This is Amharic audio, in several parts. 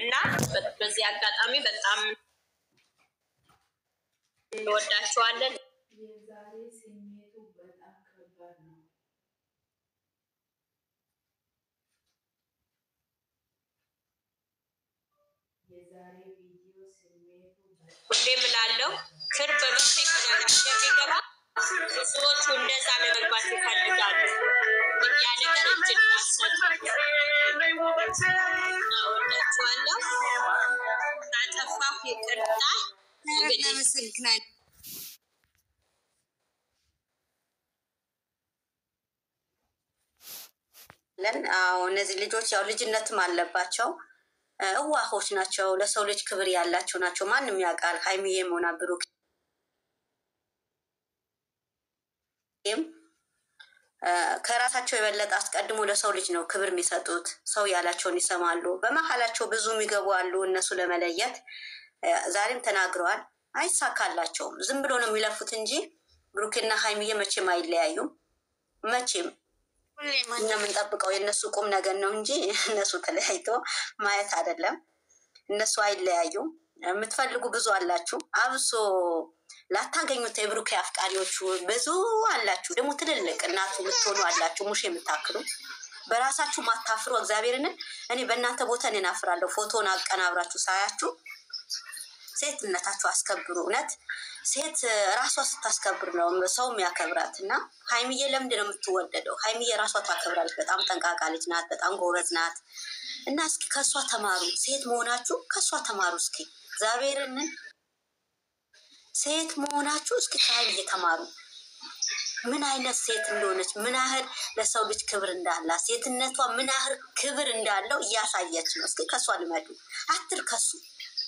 እና በዚህ አጋጣሚ በጣም እንወዳቸዋለን። የዛሬ ስሜቱ በጣም ከባድ ነው። የዛሬ ቪዲዮ ስሜቱ ሁሌ ምናለው ክር በመሰከራል የሚገባ ሰዎቹ እንደዛ ለመግባት ይፈልጋሉ። ያ ነገር እጅግ ወዳቸዋለሁ። ካጠፋሁ ይቅርታ። እንግዲህ ምስክናል እነዚህ ልጆች ያው ልጅነትም አለባቸው። እዋሆች ናቸው። ለሰው ልጅ ክብር ያላቸው ናቸው። ማንም ያውቃል። ሀይሚዬም ሆና ብሩክም ከራሳቸው የበለጠ አስቀድሞ ለሰው ልጅ ነው ክብር የሚሰጡት። ሰው ያላቸውን ይሰማሉ። በመሀላቸው ብዙ የሚገቡ አሉ። እነሱ ለመለየት ዛሬም ተናግረዋል። አይሳካላቸውም። ዝም ብሎ ነው የሚለፉት እንጂ ብሩክና ሀይሚዬ መቼም አይለያዩም። መቼም እኛ የምንጠብቀው የእነሱ ቁም ነገር ነው እንጂ እነሱ ተለያይቶ ማየት አይደለም። እነሱ አይለያዩም። የምትፈልጉ ብዙ አላችሁ። አብሶ ላታገኙት የብሩክ አፍቃሪዎቹ ብዙ አላችሁ። ደግሞ ትልልቅ እናቱ የምትሆኑ አላችሁ። ሙሽ የምታክሉ በራሳችሁ ማታፍሩ። እግዚአብሔርን እኔ በእናንተ ቦታ እኔን አፍራለሁ። ፎቶን አቀናብራችሁ ሳያችሁ ሴትነታችሁ አስከብሩ። እውነት ሴት ራሷ ስታስከብር ነው ሰው የሚያከብራት። እና ሀይሚዬ ለምንድን ነው የምትወደደው? ሀይሚዬ ራሷ ታከብራለች። በጣም ጠንቃቃ ልጅ ናት። በጣም ጎበዝ ናት። እና እስኪ ከእሷ ተማሩ። ሴት መሆናችሁ ከእሷ ተማሩ። እስኪ እግዚአብሔርን ሴት መሆናችሁ እስኪ ከሀይሚዬ ተማሩ። ምን አይነት ሴት እንደሆነች፣ ምን ያህል ለሰው ልጅ ክብር እንዳላት፣ ሴትነቷ ምን ያህል ክብር እንዳለው እያሳየች ነው። እስኪ ከእሷ ልመዱ። አትርከሱ።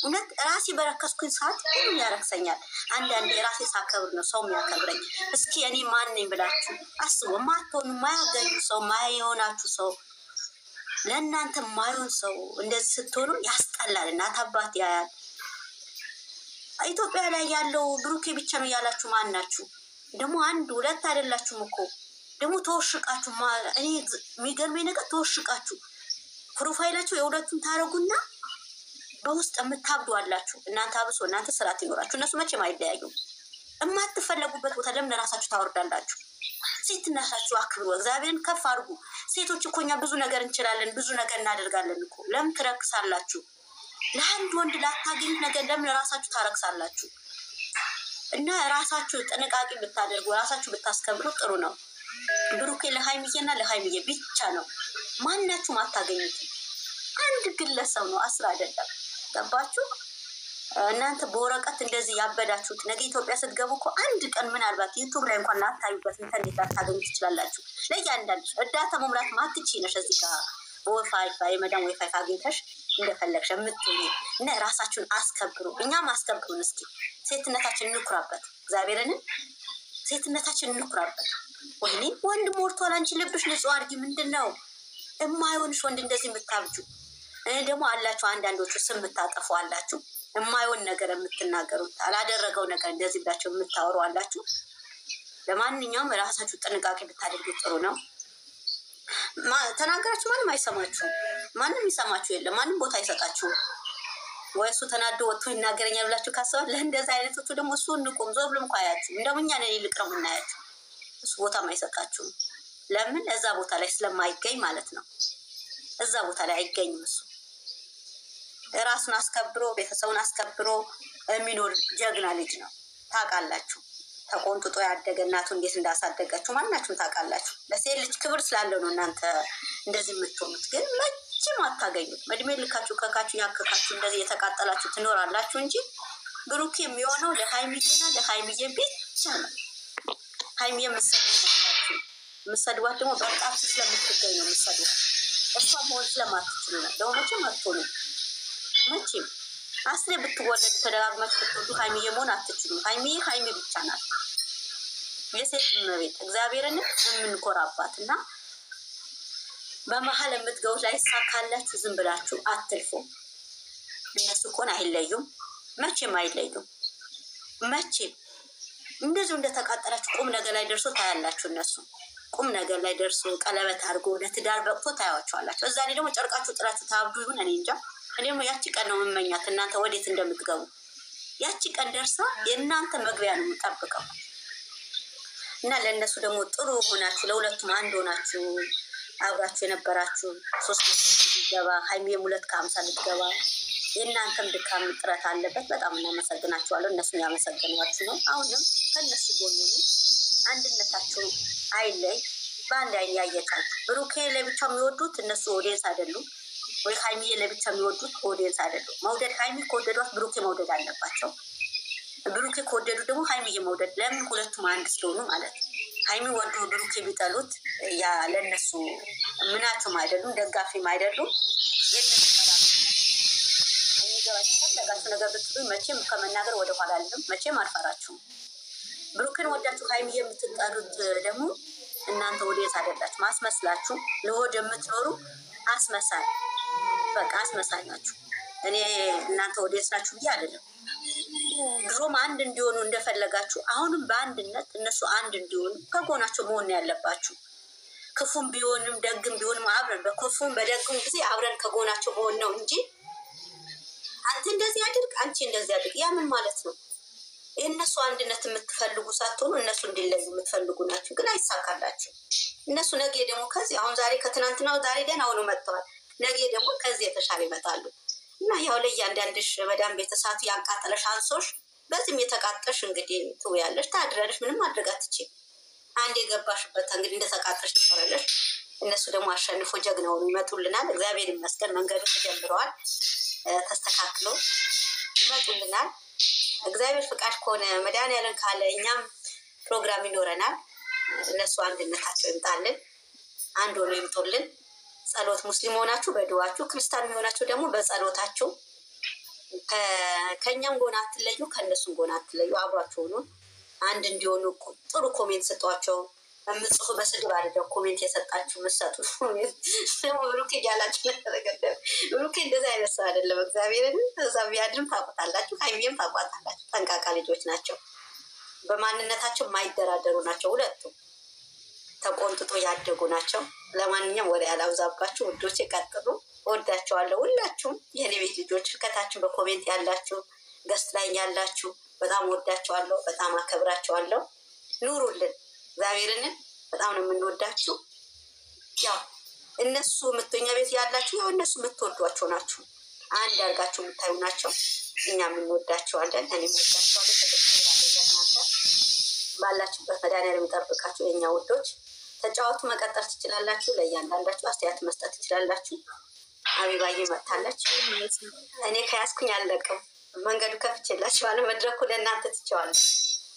እውነት ራሴ በረከስኩኝ ሰዓት ሁሉም ያረክሰኛል። አንዳንዴ ራሴ ሳከብር ነው ሰው የሚያከብረኝ። እስኪ እኔ ማን ነኝ ብላችሁ አስቡ። ማትሆኑ ማያገኙ ሰው ማየሆናችሁ ሰው ለእናንተ ማይሆን ሰው እንደዚህ ስትሆኑ ያስጠላል። እናት አባት ያያል። ኢትዮጵያ ላይ ያለው ብሩኬ ብቻ ነው ያላችሁ ማን ናችሁ? ደግሞ አንድ ሁለት አይደላችሁም እኮ ደግሞ ተወሽቃችሁ። እኔ የሚገርመኝ ነገር ተወሽቃችሁ ፕሮፋይላችሁ የሁለቱን ታረጉና በውስጥ የምታብዱ አላችሁ። እናንተ አብሶ እናንተ ስርዓት ይኖራችሁ። እነሱ መቼም አይለያዩም። የማትፈለጉበት ቦታ ለምን ራሳችሁ ታወርዳላችሁ? ሴትነታችሁ አክብሩ። እግዚአብሔርን ከፍ አድርጉ። ሴቶች እኮ እኛ ብዙ ነገር እንችላለን፣ ብዙ ነገር እናደርጋለን እኮ። ለምን ትረክሳላችሁ? ለአንድ ወንድ ላታገኙት ነገር ለምን ራሳችሁ ታረክሳላችሁ? እና ራሳችሁ ጥንቃቄ ብታደርጉ፣ ራሳችሁ ብታስከብሩ ጥሩ ነው። ብሩኬ ለሀይሚዬና ለሀይሚዬ ብቻ ነው። ማናችሁም አታገኙትም። አንድ ግለሰብ ነው፣ አስር አይደለም። ገባችሁ? እናንተ በወረቀት እንደዚህ ያበዳችሁት ነገ ኢትዮጵያ ስትገቡ እኮ አንድ ቀን ምናልባት ዩቱብ ላይ እንኳን ላታዩበት ኢንተርኔት ላታገኙ ትችላላችሁ። ለእያንዳንዱ እርዳታ መሙላት ማትቺ ነሽ። እዚህ ጋር በወይፋይ የመዳም ወይፋይ አግኝተሽ እንደፈለግሽ የምትሉ እና ራሳችሁን አስከብሩ። እኛም አስከብሩን። እስኪ ሴትነታችን እንኩራበት። እግዚአብሔርን ሴትነታችን እንኩራበት። ወይኔ ወንድ ሞርቷል። አንቺ ልብሽ ንጹህ አድርጊ። ምንድን ነው የማይሆንሽ ወንድ እንደዚህ የምታብጁ? ደግሞ አላችሁ አንዳንዶቹ ስም የምታጠፉ አላችሁ። የማይሆን ነገር የምትናገሩት አላደረገው ነገር እንደዚህ ብላችሁ የምታወሩ አላችሁ። ለማንኛውም ራሳችሁ ጥንቃቄ ብታደርጉ ጥሩ ነው። ተናገራችሁ ማንም አይሰማችሁም። ማንም ይሰማችሁ የለም። ማንም ቦታ አይሰጣችሁም። ወይ እሱ ተናዶ ወጥቶ ይናገረኛል ብላችሁ ካሰባል ለእንደዚህ አይነቶቹ ደግሞ እሱ እንቁም ዞር ብሎም አያችሁ። እንደውም እኛ ነን ይልቅ ነው የምናያችሁ። እሱ ቦታም አይሰጣችሁም። ለምን? እዛ ቦታ ላይ ስለማይገኝ ማለት ነው። እዛ ቦታ ላይ አይገኝም። እሱ ራሱን አስከብሮ ቤተሰቡን አስከብሮ የሚኖር ጀግና ልጅ ነው። ታውቃላችሁ። ተቆንጥጦ ያደገ እናቱ እንዴት እንዳሳደጋችሁ ማናችሁም ታውቃላችሁ። ለሴት ልጅ ክብር ስላለው ነው እናንተ እንደዚህ የምትሆኑት። ግን መቼም አታገኙት። እድሜ ልካችሁ ከካችሁ ያከካችሁ እንደዚህ የተቃጠላችሁ ትኖራላችሁ እንጂ ብሩክ የሚሆነው ለሀይሚዬና ለሀይሚዬ ብቻ ነው። ሀይሚዬ የምትሰድቧት ደግሞ በጣም ስለምትገኝ ነው የምትሰድቧት። እሷ መሆን ስለማትችሉ ነው። ደግሞ መቼም አትሆኑም። መቼም አስሬ ብትወለዱ ተደጋግማችሁ ብትወዱ ሀይሚዬ መሆን አትችሉም። ሀይሚዬ ሀይሚ ብቻ ናት። የሴት እመቤት እግዚአብሔርን የምንኮራባት እና በመሀል የምትገቡት ላይ ሳካላችሁ ዝም ብላችሁ አትልፉ። እነሱ እኮን አይለዩም። መቼም አይለዩም። መቼም እንደዚሁ እንደተቃጠላችሁ ቁም ነገር ላይ ደርሶ ታያላችሁ። እነሱ ቁም ነገር ላይ ደርሶ ቀለበት አድርጎ ለትዳር በቅቶ ታያዋቸዋላችሁ። እዛ ላይ ደግሞ ጨርቃችሁ ጥላችሁ ታብዱ ይሁን እኔ እንጃ። እኔም ያቺ ቀን ነው የምመኛት እናንተ ወዴት እንደምትገቡ። ያቺ ቀን ደርሳ የእናንተ መግቢያ ነው የምጠብቀው እና ለእነሱ ደግሞ ጥሩ ሆናችሁ ለሁለቱም አንድ ሆናችሁ አብራችሁ የነበራችሁ 300 ሊገባ ሀይሚዬም 250 ልትገባ የእናንተም ድካም ጥረት አለበት። በጣም እናመሰግናችኋለን። እነሱን ያመሰግኗችሁ ነው። አሁንም ከእነሱ ጎን ሆኑ። አንድነታችሁ አይለይ። በአንድ አይን ያየቻችሁ ብሩኬ ለብቻ የሚወዱት እነሱ ኦዲየንስ አይደሉም ወይ ሀይሚዬ ለብቻ የሚወዱት ኦዲየንስ አይደሉም። መውደድ ሀይሚ ከወደዷት ብሩኬ መውደድ አለባቸው። ብሩኬ ከወደዱ ደግሞ ሀይሚዬ መውደድ። ለምን? ሁለቱም አንድ ስለሆኑ ማለት ነው። ሀይሚ ወዱ ብሩኬ ቢጠሉት ያ ለእነሱ ምናቸውም አይደሉም፣ ደጋፊም አይደሉም። የእነሱ የሚገባቸው ነገር ብትሉኝ መቼም ከመናገር ወደኋላ አልልም። መቼም አልፈራችሁም። ብሩክን ወዳችሁ ሀይሚዬ የምትጠሉት ደግሞ እናንተ ኦዲየንስ አይደላችሁ። አስመስላችሁ ለሆድ የምትኖሩ አስመሳይ፣ በቃ አስመሳይ ናችሁ። እኔ እናንተ ኦዲየንስ ናችሁ ብዬ አይደለም። ድሮም አንድ እንዲሆኑ እንደፈለጋችሁ አሁንም በአንድነት እነሱ አንድ እንዲሆኑ ከጎናቸው መሆን ያለባችሁ። ክፉም ቢሆንም ደግም ቢሆንም አብረን በክፉም በደግም ጊዜ አብረን ከጎናቸው መሆን ነው እንጂ አንተ እንደዚህ አድርግ አንቺ እንደዚህ አድርግ ያ ምን ማለት ነው? የእነሱ አንድነት የምትፈልጉ ሳትሆኑ እነሱ እንዲለዩ የምትፈልጉ ናቸው። ግን አይሳካላችሁ። እነሱ ነገ ደግሞ ከዚህ አሁን ዛሬ ከትናንትናው ዛሬ ደህና ሆነው መጥተዋል። ነገ ደግሞ ከዚህ የተሻለ ይመጣሉ እና ያው ለእያንዳንድሽ መዳም ቤተሰብ ያቃጠለሽ አንሶሽ በዚህም የተቃጠሽ እንግዲህ ትውያለሽ ታድራለሽ። ምንም ማድረግ አትችይም። አንድ የገባሽበት እንግዲህ እንደተቃጠሽ ትኖራለሽ። እነሱ ደግሞ አሸንፎ ጀግና ሆነው ይመጡልናል። እግዚአብሔር ይመስገን መንገዱ ተጀምረዋል። ተስተካክሎ ይመጡልናል። እግዚአብሔር ፍቃድ ከሆነ መድኃኒዓለም ካለ እኛም ፕሮግራም ይኖረናል። እነሱ አንድነታቸው ይምጣልን፣ አንድ ሆኖ ይምጡልን። ጸሎት ሙስሊም ሆናችሁ በድዋችሁ፣ ክርስቲያን የሚሆናችሁ ደግሞ በጸሎታችሁ ከእኛም ጎን አትለዩ፣ ከእነሱም ጎን አትለዩ። አብሯቸው ሆኑ አንድ እንዲሆኑ ጥሩ ኮሜንት ስጧቸው። በምጽፉ በስድብ አይደለም ኮሜንት የሰጣችሁ ምሰጡ ደግሞ ብሩኬ ያላችሁ ተገደብ ብሩኬ እንደዛ አይነት ሰው አይደለም። እግዚአብሔርን እዛ ቢያድርም ታውቁታላችሁ። ሀይሚዬም ታውቋታላችሁ። ጠንቃቃ ልጆች ናቸው። በማንነታቸው የማይደራደሩ ናቸው። ሁለቱም ተቆንጥጦ ያደጉ ናቸው። ለማንኛውም ወደ ያላብዛባችሁ ውዶች ይቀጥሉ። ወዳቸዋለሁ ሁላችሁም የኔ ቤት ልጆች ከታችን በኮሜንት ያላችሁ ገስት ላይ ያላችሁ በጣም ወዳቸዋለሁ፣ በጣም አከብራቸዋለሁ። ኑሩልን። እግዚአብሔርን በጣም ነው የምንወዳችሁ። ያው እነሱ ምትኛ ቤት ያላችሁ ያው እነሱ የምትወዷቸው ናችሁ። አንድ አድርጋችሁ የምታዩ ናቸው። እኛም እንወዳቸዋለን። እኔም ወዳቸዋለሁ። ባላችሁበት መድኃኒዓለም የሚጠብቃችሁ የእኛ ውዶች። ተጫወቱ፣ መቀጠል ትችላላችሁ። ለእያንዳንዳችሁ አስተያየት መስጠት ትችላላችሁ። አቢባዬ መጥታለች። እኔ ከያዝኩኝ አልለቅም። መንገዱ ከፍቼላችኋለሁ። መድረኩ ለእናንተ ትችዋለሁ።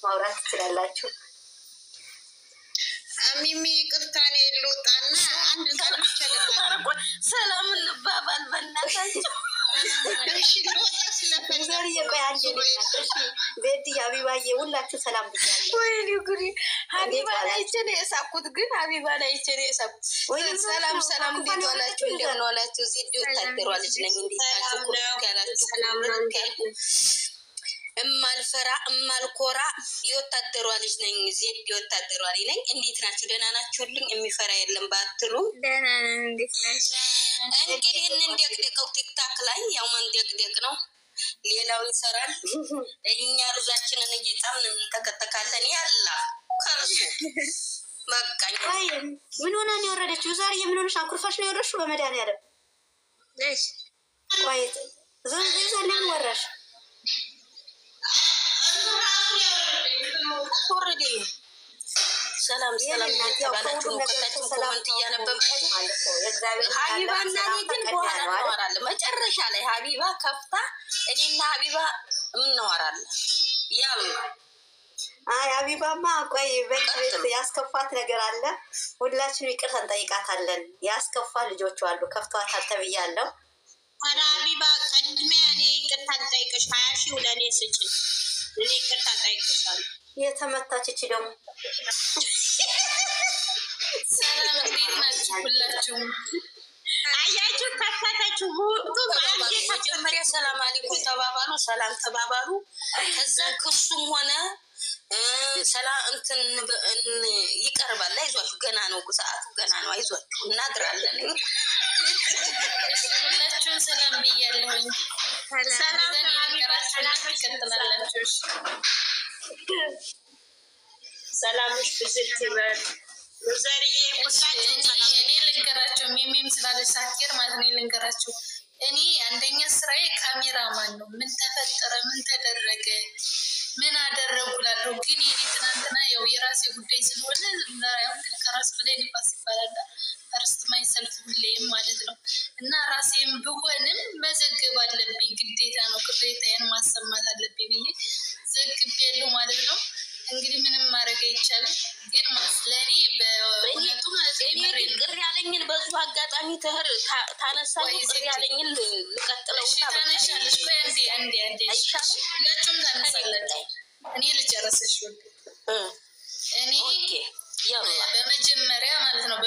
ማውራት ትችላላችሁ። ሚሚ ቅርታኔ ልውጣና አንድ ሰላም እንባባል በእናታቸው። እሺ ልወጣ ስለፈለኩ ቤት አቢባዬ ሁላችሁ ሰላም ብያለሁ። ወይኔ ጉሪ ሀቢባ ላይቼ ነው የሳኩት። ግን ሀቢባ ላይቼ ነው የሳኩት። ሰላም ሰላም፣ እንዴት ዋላችሁ? እንደምን ዋላችሁ? ዜድ ወታደሯ ልጅ ነኝ። እንዴት ናችሁ? ያላችሁ ሰላም ነው። እማልፈራ እማልኮራ የወታደሯ ልጅ ነኝ። ዜድ የወታደሯ ልጅ ነኝ። እንዴት ናችሁ? ደህና ናችሁልኝ? የሚፈራ የለም ባትሉ ደህና ነን። እንዴት ናችሁ? እንግዲህ እንደቅደቀው ቲክታክ ላይ ያው መንደቅደቅ ነው። ሌላው ይሰራል። እኛ ሩዛችንን እየጣምን እንተከተካለን። ያላ ከርሱ መቃኝ ምን ሆና ነው የወረደችው? ዛሬ የምን ሆነሽ? አኩርፋሽ ነው የወረድሽው? በመድኃኒዓለም እሺ ቆይት ዘን ወረሽ ወረዴ። ሰላም ሰላም ያባላችሁ ከታችሁ ኮመንት እያነበብኩ ሀቢባና እኔ ግን በኋላ እናወራለን። መጨረሻ ላይ ሀቢባ ከፍታ እኔና ሀቢባ እናወራለን። ያም አይ ሀቢባማ ቆይ በቤት ያስከፋት ነገር አለ። ሁላችንም ይቅርታ እንጠይቃታለን። ያስከፋ ልጆቹ አሉ። ከፍቷታል ተብያለሁ። ኧረ ሀቢባ ቀድሜ እኔ ይቅርታ ልጠይቅሽ 20 ሺህ ለእኔ ስጪ። እኔ ይቅርታ ጠይቅሻለሁ። የተመታች እቺ ደግሞ ሰላም እንዴት ናችሁ? ሁላችሁም አያችሁ ከፈተችው። ሁሉ መጀመሪያ ሰላም አለይኩም ተባባሉ፣ ሰላም ተባባሉ። ከዛ ክሱም ሆነ ሰላም እንትን ይቀርባል። አይዟችሁ ገና ነው፣ ሰዓቱ ገና ነው። አይዟችሁ እናድራለን። ሁላችሁም ሰላም ብያለሁኝ። ሰላም ይቀጥላላችሁ። ሰላምሽ ብዝት ይበል። ዘርዬ እኔ ልንገራቸው ሚሚም ስላለች ሳትቀር ማለት ነው። ልንገራቸው እኔ አንደኛ ስራዬ ካሜራማን ነው። ምን ተፈጠረ፣ ምን ተደረገ፣ ምን አደረጉላለሁ። ግን የኔ ትናንትና ያው የራሴ ጉዳይ ስለሆነ ከራስ በላይ ንፋስ ይባላል። ፈርስት ማይ ሰልፍ ሁሌም ማለት ነው። እና ራሴም ብሆንም መዘገብ አለብኝ፣ ግዴታ ነው። ቅሬታዬን ማሰማት አለብኝ ብዬ ዘግቤያለሁ ማለት ነው። እንግዲህ ምንም ማድረግ አይቻልም። ግን ለእኔ በእውነቱ ማለት ነው ግን ቅር ያለኝን በዙ አጋጣሚ ታነሳ ቅር ያለኝን ልቀጥለውና ታነሻለሽ። አንዴ ሁላችሁም ታነሳላችሁ። እኔ ልጨረስሽ። እኔ በመጀመሪያ ማለት ነው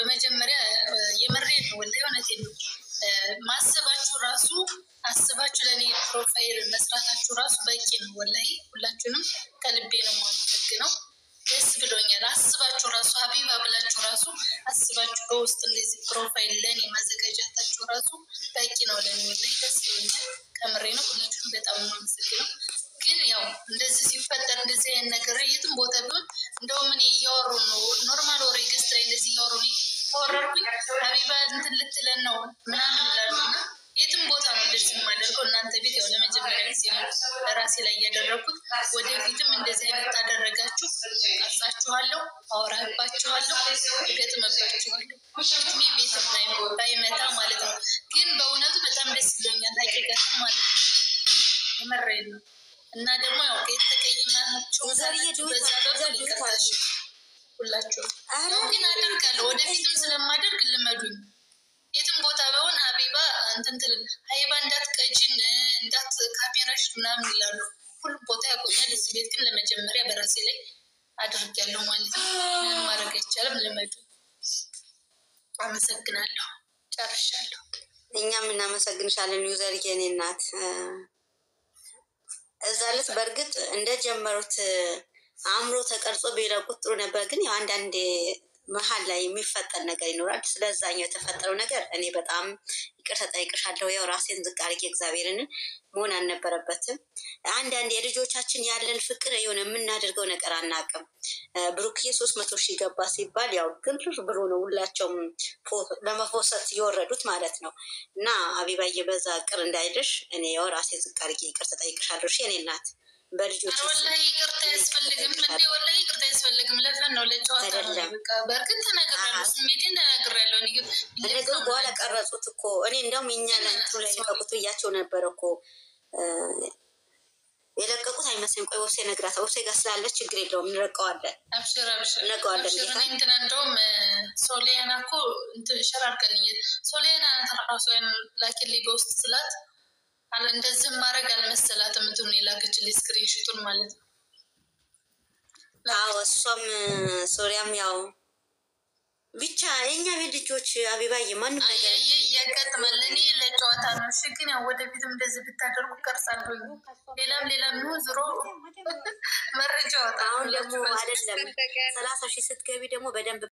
የምሬን ነው ወላሂ እውነቴን ነው። ማሰባችሁ ራሱ አስባችሁ ለእኔ ፕሮፋይል መስራታችሁ ራሱ በቂ ነው። ወላሂ ሁላችሁንም ከልቤ ነው የማመሰግነው። ደስ ብሎኛል። አስባችሁ ራሱ ሀቢባ ብላችሁ ራሱ አስባችሁ በውስጥ እንደዚህ ፕሮፋይል ለእኔ ማዘጋጃታችሁ ራሱ በቂ ነው ለእኔ ወላሂ ደስ ብሎኛል። ከምሬ ነው። ሁላችሁንም በጣም የማመሰግነው። ግን ያው እንደዚህ ሲፈጠር እንደዚህ አይነት ነገር የትም ቦታ ቢሆን እንደውም እኔ እያወሩ ነው ኖርማል ወሬ ገስት ላይ እንደዚህ እያወሩ ተወረርኩኝ ሀቢባ እንትን ልትለን ነው ምናምን ይላሉና የትም ቦታ ነው እንደዚህ የማደርገው። እናንተ ቤት ያው ለመጀመሪያ ጊዜ ነው ለራሴ ላይ እያደረግኩት። ወደፊትም እንደዚህ አይነት ታደረጋችሁ ቀርጻችኋለሁ፣ አወራባችኋለሁ፣ እገጥምባችኋለሁ። እድሜ ቤትም ላይ ባይመታ ማለት ነው። ግን በእውነቱ በጣም ደስ ብሎኛል። ሀቂቀትም ማለት ነው የመሬን ነው። እና ደግሞ ያው የተቀየማችሁ በዛ በኩል ይቀርታሽ ሁላችሁ ግን አደርጋለሁ። ወደፊትም ስለማደርግ ልመዱኝ። የትም ቦታ በሆን ሀቢባ እንትንትል ሀይባ እንዳትቀጅን እንዳት ካሜራሽ ምናምን ይላሉ። ሁሉም ቦታ ያቆኛል። እዚህ ቤት ግን ለመጀመሪያ በራሴ ላይ አድርጊያለሁ ማለት ነው። ምንም ማድረግ አይቻልም። ልመዱ። አመሰግናለሁ። ጨርሻለሁ። እኛም እናመሰግንሻለን ዩዘር የኔ እናት። እዛ ዕለት በእርግጥ እንደጀመሩት አእምሮ ተቀርጾ ቢለቁት ጥሩ ነበር። ግን ያው አንዳንድ መሀል ላይ የሚፈጠር ነገር ይኖራል። ስለዛኛው የተፈጠረው ነገር እኔ በጣም ይቅርታ ጠይቅሻለሁ። ያው ራሴን ዝቅ አድርጌ እግዚአብሔርን መሆን አልነበረበትም። አንዳንድ የልጆቻችን ያለን ፍቅር የሆነ የምናደርገው ነገር አናውቅም። ብሩክዬ 300 ሺህ ገባ ሲባል ያው ግንፍር ብሎ ነው ሁላቸውም ለመፎሰት የወረዱት ማለት ነው። እና አቢባዬ በዛ ቅር እንዳይልሽ እኔ ያው ራሴን ዝቅ አድርጌ ይቅርታ ጠይቅሻለሁ። እሺ የኔ እናት በልጆች ወላሂ ይቅርታ ያስፈልግም እንዴ? ወላሂ ይቅርታ ያስፈልግም። ለፈን ነው ለጨዋታ ነው። በቃ በእርግጥ ተናግሬያለሁ፣ ስሜቴን ተናግሬያለሁ። ነገሩ በኋላ ቀረጹት እኮ እኔ እንደውም እኛ ለእንትኑ ላይ ለቀቁት ብያቸው ነበረ እኮ የለቀቁት አይመስልም። ቆይ ወብሴ ነግራት፣ ወብሴ ጋር ስላለች ችግር የለውም እንለቀዋለን። አብሽር እንለቀዋለን። እንትና እንደውም ሶሊያና እኮ ሸራርቀልኝ ሶሊያና ተራራሱ ላኪልኝ በውስጥ ስላት እንደዚህ ማድረግ አልመሰላትም። እንትኑ የላከችልኝ ስክሪንሹቱን ማለት ነው። አዎ እሷም ሶሪያም ያው ብቻ የኛ ቤት ልጆች አቢባዬ ማንም ነገር እያጋጥማል። እኔ ለጨዋታ ነው። እሺ ግን ያው ወደፊትም እንደዚህ ብታደርጉ ቀርጻለሁ። ሌላም ቢሆን ዞሮ መረጃ ወጣ። አሁን ደግሞ አይደለም 30 ሺህ ስትገቢ ደግሞ በደንብ